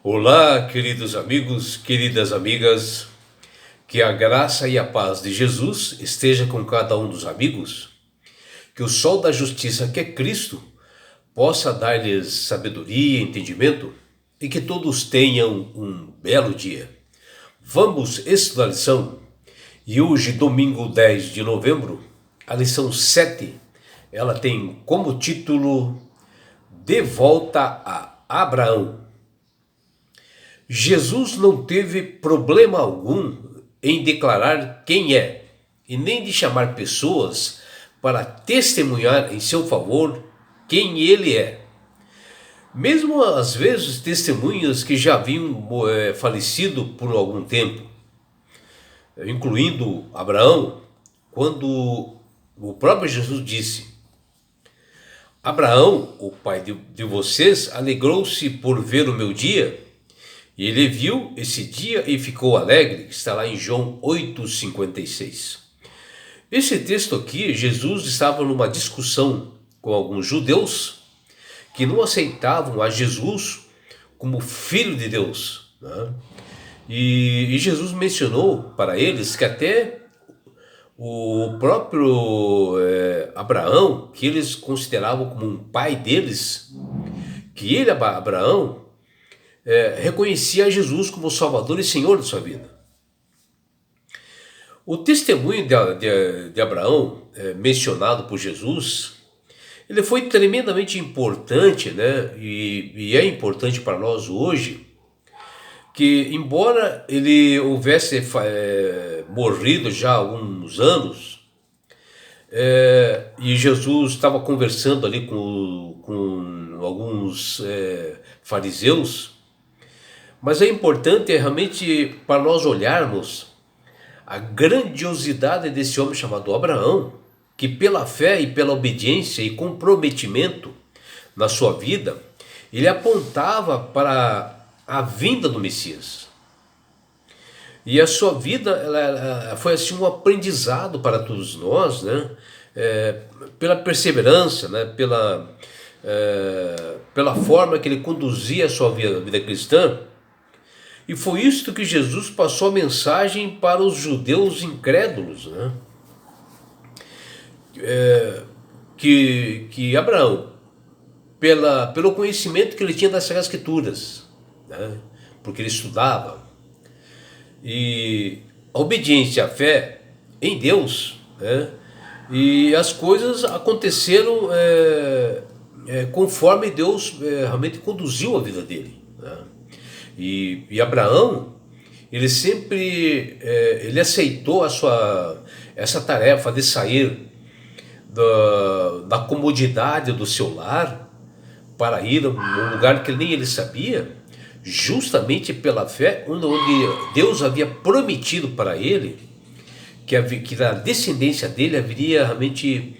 Olá, queridos amigos, queridas amigas, que a graça e a paz de Jesus esteja com cada um dos amigos, que o sol da justiça, que é Cristo, possa dar-lhes sabedoria e entendimento e que todos tenham um belo dia. Vamos estudar a lição e hoje, domingo 10 de novembro, a lição 7, ela tem como título De Volta a Abraão. Jesus não teve problema algum em declarar quem é e nem de chamar pessoas para testemunhar em seu favor quem ele é. Mesmo às vezes testemunhas que já haviam falecido por algum tempo, incluindo Abraão, quando o próprio Jesus disse: Abraão, o pai de vocês, alegrou-se por ver o meu dia. E ele viu esse dia e ficou alegre, está lá em João 8,56. Esse texto aqui, Jesus estava numa discussão com alguns judeus que não aceitavam a Jesus como filho de Deus, né? E Jesus mencionou para eles que até o próprio Abraão, que eles consideravam como um pai deles, que ele, Abraão, reconhecia Jesus como Salvador e Senhor de sua vida. O testemunho de Abraão, mencionado por Jesus, ele foi tremendamente importante, né? E é importante para nós hoje, que embora ele houvesse morrido já há alguns anos, e Jesus estava conversando ali com alguns fariseus, mas é importante realmente para nós olharmos a grandiosidade desse homem chamado Abraão, que pela fé e pela obediência e comprometimento na sua vida, ele apontava para a vinda do Messias. E a sua vida ela foi assim um aprendizado para todos nós, né? Pela perseverança, né? Pela forma que ele conduzia a sua vida cristã. E foi isto que Jesus passou a mensagem para os judeus incrédulos, né? Que Abraão, pelo conhecimento que ele tinha das Sagradas Escrituras, né? Porque ele estudava, e a obediência, a fé em Deus, né? E as coisas aconteceram conforme Deus realmente conduziu a vida dele, né? E Abraão, ele sempre ele aceitou essa tarefa de sair da comodidade do seu lar para ir a um lugar que nem ele sabia, justamente pela fé, onde Deus havia prometido para ele que na descendência dele haveria realmente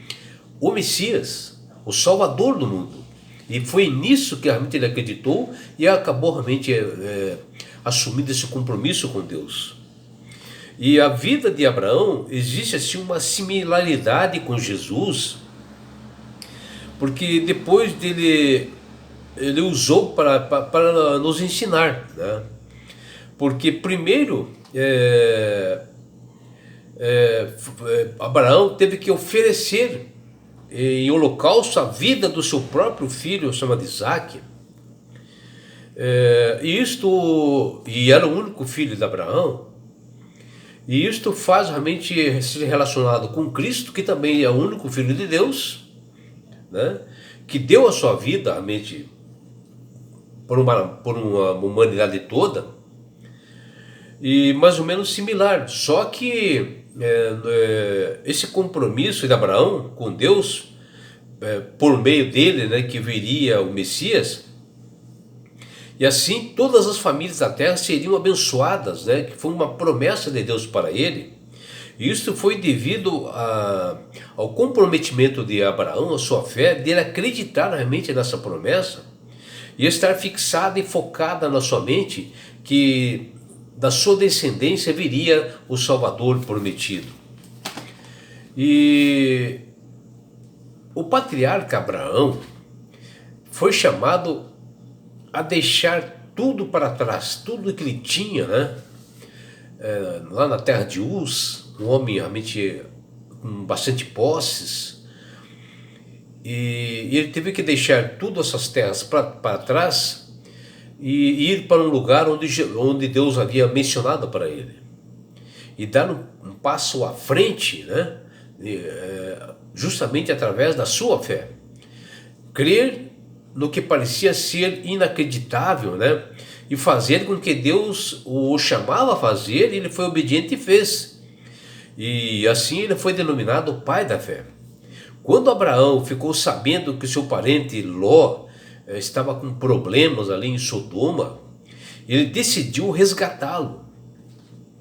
o Messias, o Salvador do mundo. E foi nisso que realmente ele acreditou e acabou realmente assumindo esse compromisso com Deus. E a vida de Abraão, existe assim uma similaridade com Jesus, porque depois dele, ele usou para nos ensinar, né? Porque primeiro Abraão teve que oferecer em holocausto a vida do seu próprio filho, chamado Isaac. E era o único filho de Abraão. E isto faz realmente ser relacionado com Cristo, que também é o único filho de Deus, né? Que deu a sua vida realmente por uma humanidade toda, e mais ou menos similar. Só que esse compromisso de Abraão com Deus, por meio dele, né, que viria o Messias, e assim todas as famílias da terra seriam abençoadas, né, que foi uma promessa de Deus para ele. E isso foi devido ao comprometimento de Abraão, a sua fé, dele acreditar realmente nessa promessa e estar fixada e focada na sua mente que da sua descendência viria o Salvador prometido. E o patriarca Abraão foi chamado a deixar tudo para trás, tudo que ele tinha, né? Lá na terra de Uz, um homem realmente com bastante posses, e ele teve que deixar todas essas terras para trás e ir para um lugar onde Deus havia mencionado para ele, e dar um passo à frente, né? Justamente através da sua fé, crer no que parecia ser inacreditável, né? E fazer com que Deus o chamava a fazer, e ele foi obediente e fez. E assim ele foi denominado o pai da fé. Quando Abraão ficou sabendo que seu parente Ló estava com problemas ali em Sodoma, ele decidiu resgatá-lo.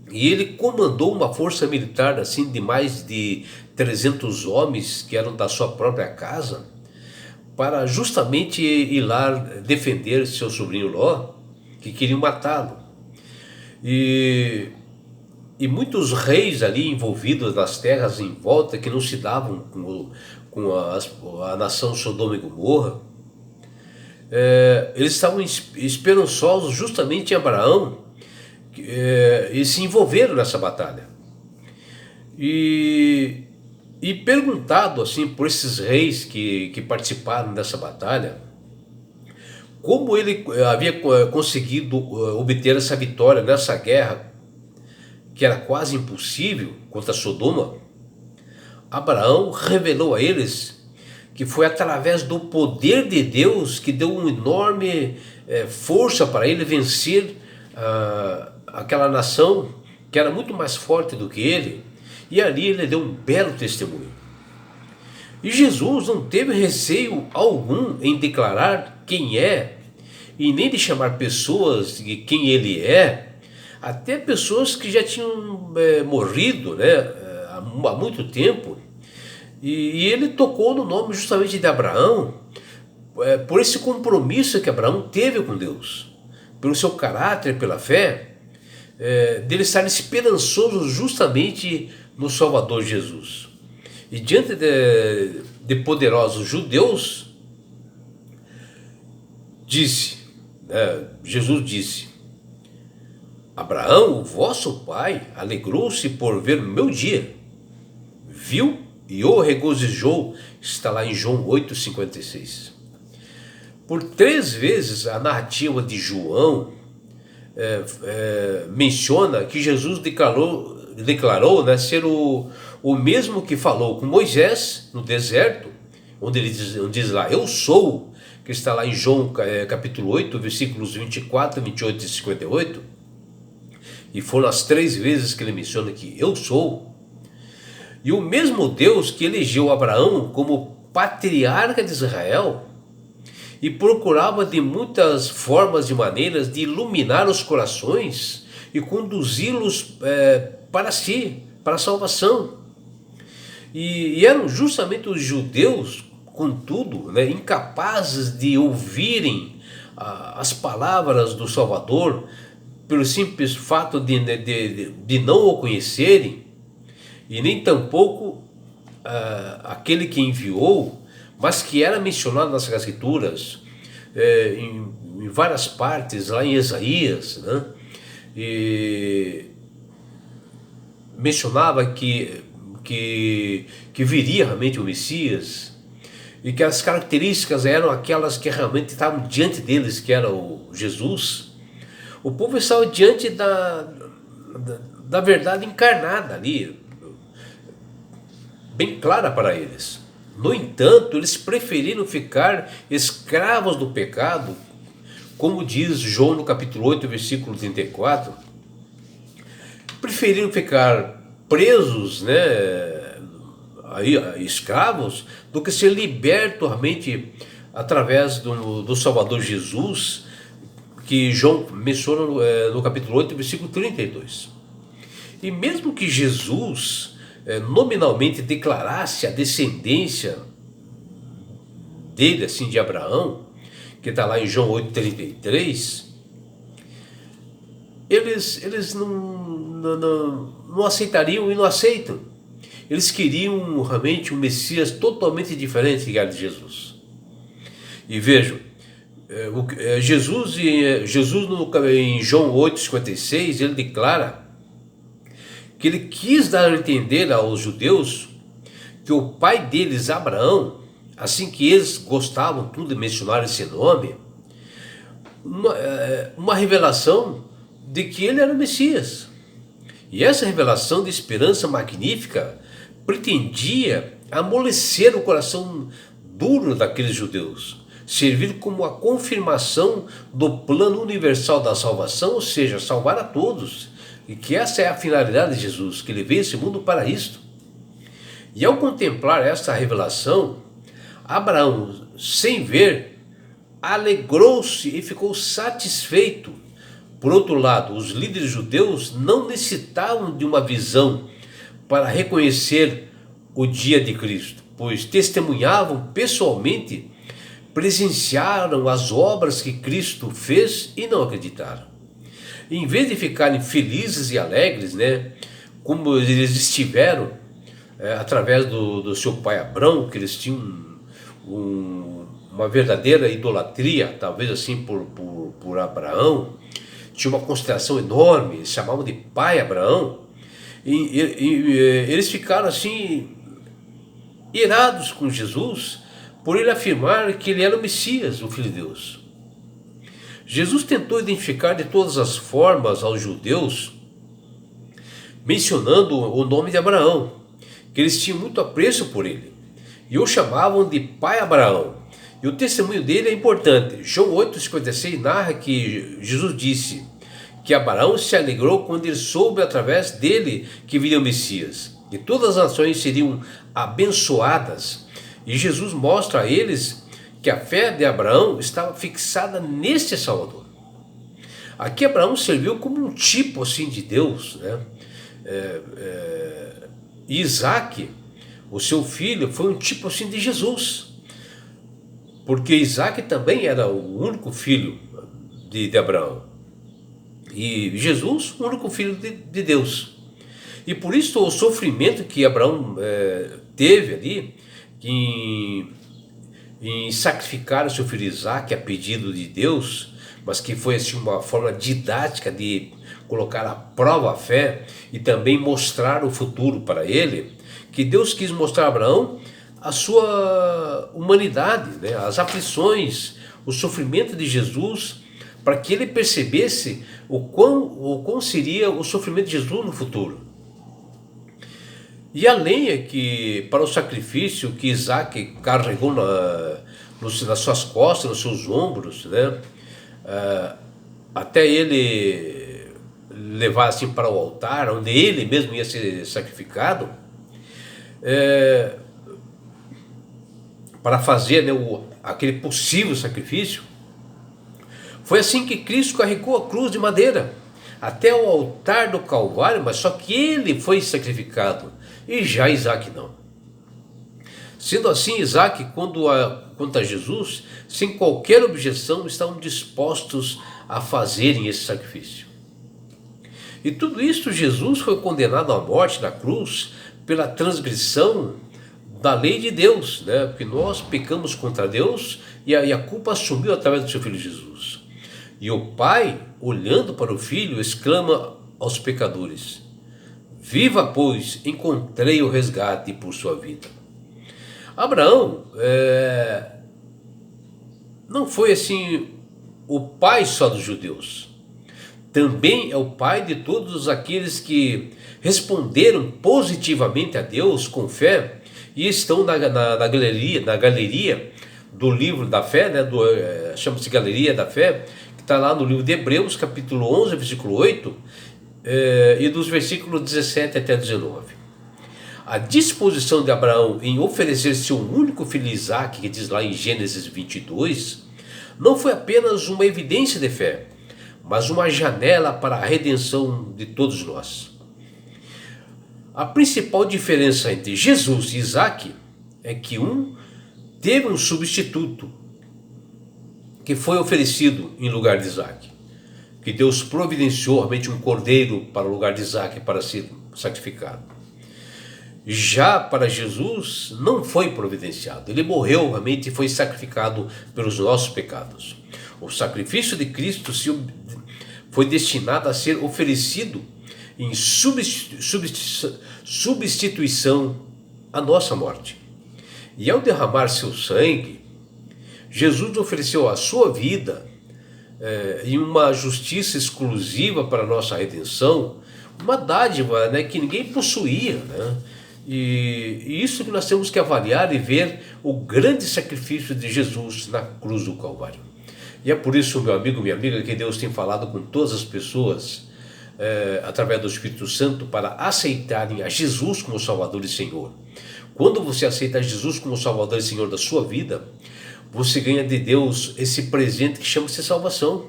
E ele comandou uma força militar assim de mais de 300 homens que eram da sua própria casa, para justamente ir lá defender seu sobrinho Ló, que queriam matá-lo. E muitos reis ali envolvidos nas terras em volta, que não se davam com a nação Sodoma e Gomorra, eles estavam esperançosos justamente em Abraão, e se envolveram nessa batalha. E perguntado assim por esses reis que participaram dessa batalha, como ele havia conseguido obter essa vitória nessa guerra, que era quase impossível, contra Sodoma, Abraão revelou a eles que foi através do poder de Deus que deu uma enorme força para ele vencer aquela nação que era muito mais forte do que ele, e ali ele deu um belo testemunho. E Jesus não teve receio algum em declarar quem é, e nem de chamar pessoas de quem ele é, até pessoas que já tinham morrido, né, há muito tempo, e ele tocou no nome justamente de Abraão, por esse compromisso que Abraão teve com Deus, pelo seu caráter, pela fé, dele estar esperançoso justamente no Salvador Jesus. E diante de poderosos judeus, Jesus disse: Abraão, o vosso pai, alegrou-se por ver o meu dia, viu e o regozijou. Está lá em João 8,56. Por 3 vezes a narrativa de João menciona que Jesus declarou, né, ser o mesmo que falou com Moisés no deserto, onde ele diz lá, eu sou, que está lá em João capítulo 8, versículos 24, 28 e 58, e foram as 3 vezes que ele menciona que eu sou. E o mesmo Deus que elegeu Abraão como patriarca de Israel e procurava de muitas formas e maneiras de iluminar os corações e conduzi-los para si, para a salvação. E eram justamente os judeus, contudo, né, incapazes de ouvirem as palavras do Salvador, pelo simples fato de não o conhecerem, e nem tampouco aquele que enviou, mas que era mencionado nas Escrituras, em várias partes, lá em Isaías, né? E mencionava que viria realmente o Messias, e que as características eram aquelas que realmente estavam diante deles, que era o Jesus. O povo estava diante da verdade encarnada ali, bem clara para eles. No entanto, eles preferiram ficar escravos do pecado, como diz João no capítulo 8, versículo 34. Preferiram ficar presos, né, aí, escravos, do que ser libertos realmente através do Salvador Jesus, que João menciona no capítulo 8, versículo 32. E mesmo que Jesus nominalmente declarasse a descendência dele, assim, de Abraão, que está lá em João 8,33, eles não aceitariam e não aceitam. Eles queriam realmente um Messias totalmente diferente que era de Jesus. E vejam, Jesus em João 8,56, ele declara que ele quis dar a entender aos judeus que o pai deles, Abraão, assim que eles gostavam tudo de mencionar esse nome, uma revelação de que ele era o Messias. E essa revelação de esperança magnífica pretendia amolecer o coração duro daqueles judeus, servir como a confirmação do plano universal da salvação, ou seja, salvar a todos, e que essa é a finalidade de Jesus, que ele veio a esse mundo para isto. E ao contemplar essa revelação, Abraão, sem ver, alegrou-se e ficou satisfeito. Por outro lado, os líderes judeus não necessitavam de uma visão para reconhecer o dia de Cristo, pois testemunhavam pessoalmente, presenciaram as obras que Cristo fez e não acreditaram. Em vez de ficarem felizes e alegres, como eles estiveram através do seu pai Abrão, que eles tinham uma verdadeira idolatria, talvez assim por Abraão, tinha uma consideração enorme, eles chamavam de pai Abraão, e eles ficaram assim irados com Jesus por ele afirmar que ele era o Messias, o Filho de Deus. Jesus tentou identificar de todas as formas aos judeus, mencionando o nome de Abraão, que eles tinham muito apreço por ele, e o chamavam de pai Abraão. E o testemunho dele é importante. João 8,56 narra que Jesus disse que Abraão se alegrou quando ele soube através dele que viria o Messias, e todas as nações seriam abençoadas. E Jesus mostra a eles que a fé de Abraão estava fixada neste Salvador. Aqui Abraão serviu como um tipo assim de Deus, E Isaac, o seu filho, foi um tipo assim de Jesus, porque Isaac também era o único filho de Abraão, e Jesus, o único filho de Deus. E por isso o sofrimento que Abraão teve ali em sacrificar o seu filho Isaac a pedido de Deus, mas que foi assim uma forma didática de colocar à prova a fé e também mostrar o futuro para ele, que Deus quis mostrar a Abraão a sua humanidade, as aflições, o sofrimento de Jesus, para que ele percebesse o quão seria o sofrimento de Jesus no futuro. E a lenha que, para o sacrifício que Isaac carregou nas suas costas, nos seus ombros, até ele levar assim para o altar, onde ele mesmo ia ser sacrificado, para fazer aquele possível sacrifício. Foi assim que Cristo carregou a cruz de madeira até o altar do Calvário, mas só que ele foi sacrificado e já Isaac não. Sendo assim, Isaac, quanto a Jesus, sem qualquer objeção, estavam dispostos a fazerem esse sacrifício. E tudo isso, Jesus foi condenado à morte na cruz pela transgressão da lei de Deus, porque nós pecamos contra Deus e a culpa assumiu através do seu Filho Jesus. E o Pai, olhando para o Filho, exclama aos pecadores: viva, pois, encontrei o resgate por sua vida. Abraão não foi assim o pai só dos judeus, também é o pai de todos aqueles que responderam positivamente a Deus com fé e estão na galeria do livro da fé, chama-se Galeria da Fé, que está lá no livro de Hebreus, capítulo 11, versículo 8, e dos versículos 17 até 19. A disposição de Abraão em oferecer seu único filho Isaac, que diz lá em Gênesis 22, não foi apenas uma evidência de fé, mas uma janela para a redenção de todos nós. A principal diferença entre Jesus e Isaac é que um teve um substituto que foi oferecido em lugar de Isaac, que Deus providenciou realmente um cordeiro para o lugar de Isaac para ser sacrificado. Já para Jesus não foi providenciado, ele morreu realmente e foi sacrificado pelos nossos pecados. O sacrifício de Cristo foi destinado a ser oferecido em substituição à nossa morte. E ao derramar seu sangue, Jesus ofereceu a sua vida em uma justiça exclusiva para a nossa redenção, uma dádiva, né, que ninguém possuía, né? E isso que nós temos que avaliar e ver o grande sacrifício de Jesus na cruz do Calvário. E é por isso, meu amigo, minha amiga, que Deus tem falado com todas as pessoas através do Espírito Santo para aceitarem a Jesus como Salvador e Senhor. Quando você aceita Jesus como Salvador e Senhor da sua vida, você ganha de Deus esse presente que chama-se salvação.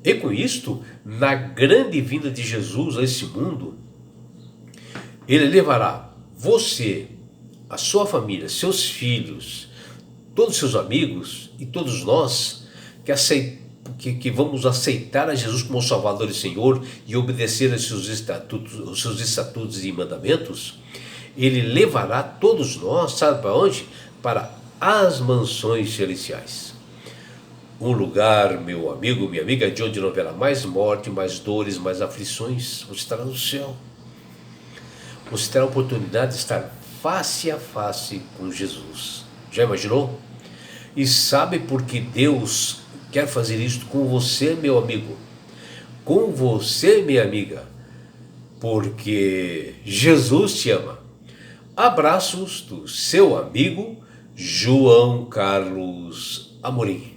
E com isto, na grande vinda de Jesus a esse mundo, Ele levará você, a sua família, seus filhos, todos os seus amigos e todos nós que vamos aceitar a Jesus como Salvador e Senhor e obedecer aos seus estatutos e mandamentos. Ele levará todos nós, sabe para onde? Para as mansões celestiais. Um lugar, meu amigo, minha amiga, de onde não haverá mais morte, mais dores, mais aflições. Você estará no céu. Você terá a oportunidade de estar face a face com Jesus. Já imaginou? E sabe por que Deus quer fazer isso com você, meu amigo? Com você, minha amiga? Porque Jesus te ama. Abraços do seu amigo João Carlos Amorim.